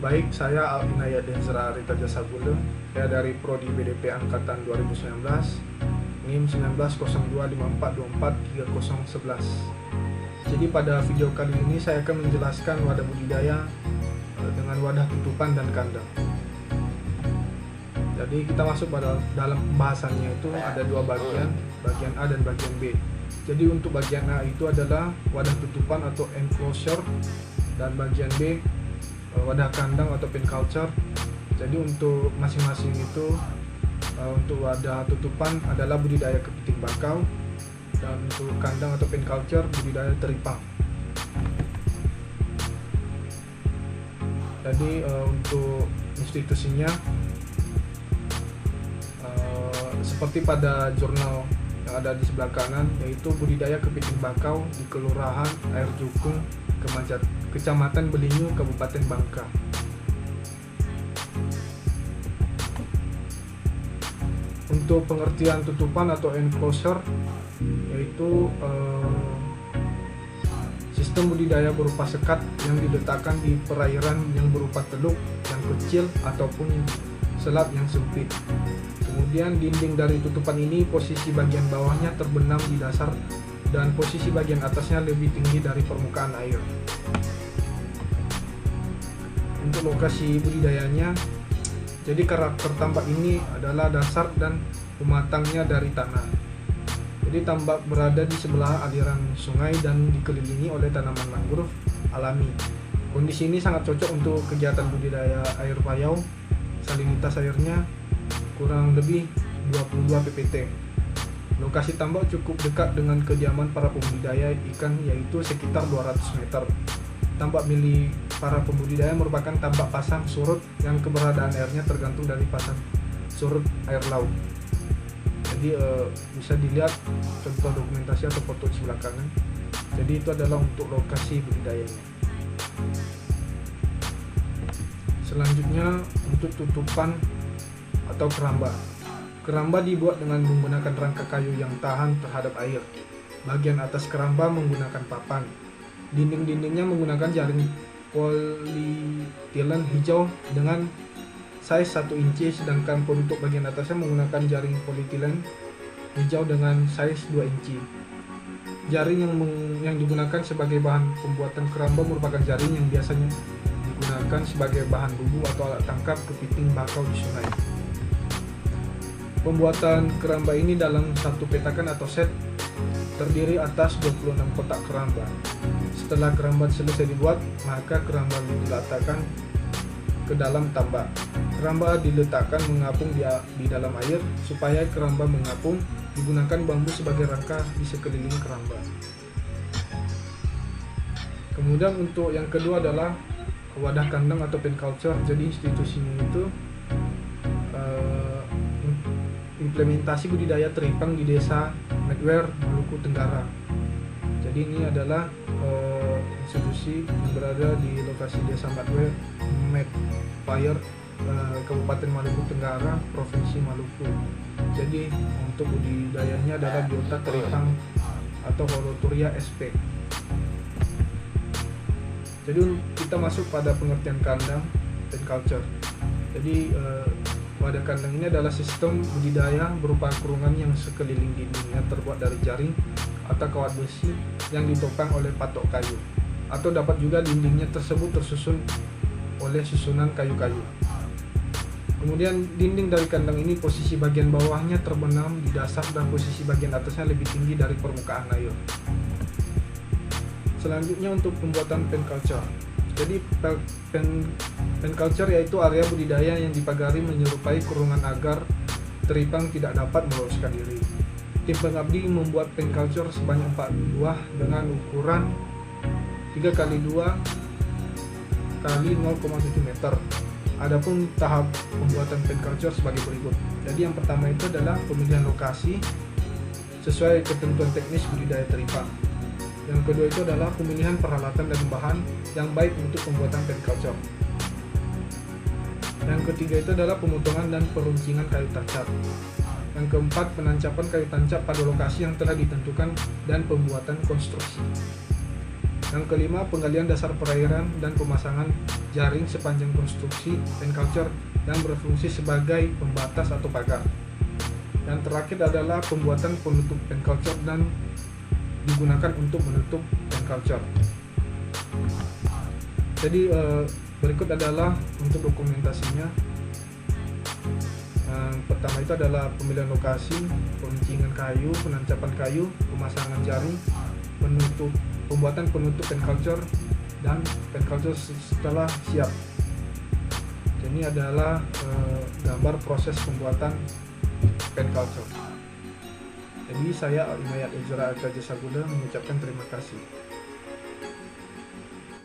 Baik, saya Inayat Denzra Arita Jasagula. Saya dari Prodi BDP Angkatan 2019, NIM 190254243011. Jadi pada video kali ini saya akan menjelaskan wadah budidaya dengan wadah tutupan dan kandang. Jadi kita masuk pada dalam pembahasannya itu ada dua bagian A dan bagian B. Jadi untuk bagian A itu adalah wadah tutupan atau enclosure, dan bagian B wadah kandang atau pen culture. Jadi untuk masing-masing itu untuk wadah tutupan adalah budidaya kepiting bakau, dan untuk kandang atau pen culture budidaya teripang. Jadi untuk institusinya seperti pada jurnal yang ada di sebelah kanan, yaitu budidaya kepiting bakau di Kelurahan Air Jukung, Kecamatan Belinyu, Kabupaten Bangka. Untuk pengertian tutupan atau enclosure, yaitu sistem budidaya berupa sekat yang diletakkan di perairan yang berupa teluk yang kecil ataupun selat yang sempit. Kemudian dinding dari tutupan ini posisi bagian bawahnya terbenam di dasar dan posisi bagian atasnya lebih tinggi dari permukaan air. Untuk lokasi budidayanya, jadi karakter tambak ini adalah dasar dan pematangnya dari tanah. Jadi tambak berada di sebelah aliran sungai dan dikelilingi oleh tanaman mangrove alami. Kondisi ini sangat cocok untuk kegiatan budidaya air payau. Salinitas airnya kurang lebih 22 ppt. Lokasi tambak cukup dekat dengan kediaman para pembudidaya ikan, yaitu sekitar 200 meter. Tambak milik para pembudidaya merupakan tambak pasang surut yang keberadaan airnya tergantung dari pasang surut air laut. Jadi bisa dilihat contoh dokumentasi atau foto di sebelah kanan. Jadi itu adalah untuk lokasi budidayanya. Selanjutnya untuk tutupan atau keramba. Keramba dibuat dengan menggunakan rangka kayu yang tahan terhadap air. Bagian atas keramba menggunakan papan. Dinding-dindingnya menggunakan jaring polietilen hijau dengan size 1 inci, sedangkan penutup bagian atasnya menggunakan jaring polietilen hijau dengan size 2 inci. Jaring yang digunakan sebagai bahan pembuatan keramba merupakan jaring yang biasanya digunakan sebagai bahan bubu atau alat tangkap kepiting bakau di sungai. Pembuatan keramba ini dalam satu petakan atau set terdiri atas 26 kotak keramba. Setelah keramba selesai dibuat, maka keramba diletakkan ke dalam tambak. Keramba diletakkan mengapung di dalam air. Supaya keramba mengapung, digunakan bambu sebagai rangka di sekeliling keramba. Kemudian untuk yang kedua adalah wadah kandang atau pen culture. Jadi institusinya itu implementasi budidaya teripang di desa Medware, Maluku Tenggara. Jadi ini adalah institusi yang berada di lokasi desa Medware, Kabupaten Maluku Tenggara, Provinsi Maluku. Jadi untuk budidayanya adalah biota teripang atau Holoturia sp. Jadi kita masuk pada pengertian kandang dan culture. Jadi wadah kandang ini adalah sistem budidaya berupa kurungan yang sekeliling dindingnya terbuat dari jaring atau kawat besi yang ditopang oleh patok kayu, atau dapat juga dindingnya tersebut tersusun oleh susunan kayu-kayu. Kemudian dinding dari kandang ini posisi bagian bawahnya terbenam di dasar dan posisi bagian atasnya lebih tinggi dari permukaan air. Selanjutnya untuk pembuatan pen culture. Jadi pen culture yaitu area budidaya yang dipagari menyerupai kurungan agar teripang tidak dapat meloloskan diri. Tim pengabdi membuat pen culture sebanyak 4 buah dengan ukuran 3x2 x 0,7 meter. Adapun tahap pembuatan pen culture sebagai berikut. Jadi yang pertama itu adalah pemilihan lokasi sesuai ketentuan teknis budidaya teripang. Yang kedua itu adalah pemilihan peralatan dan bahan yang baik untuk pembuatan pen culture. Yang ketiga itu adalah pemotongan dan peruncingan kayu tancap. Yang keempat, penancapan kayu tancap pada lokasi yang telah ditentukan dan pembuatan konstruksi. Yang kelima, penggalian dasar perairan dan pemasangan jaring sepanjang konstruksi pen culture yang berfungsi sebagai pembatas atau pagar. Yang terakhir adalah pembuatan penutup pen culture dan digunakan untuk menutup pen culture. Jadi berikut adalah untuk dokumentasinya. Pertama itu adalah pemilihan lokasi, perencingan kayu, penancapan kayu, pemasangan jaring, pembuatan penutup pen culture, dan pen culture setelah siap. Ini adalah gambar proses pembuatan pen culture. Jadi saya Inayat Ezra Arka Jasa Guda mengucapkan terima kasih.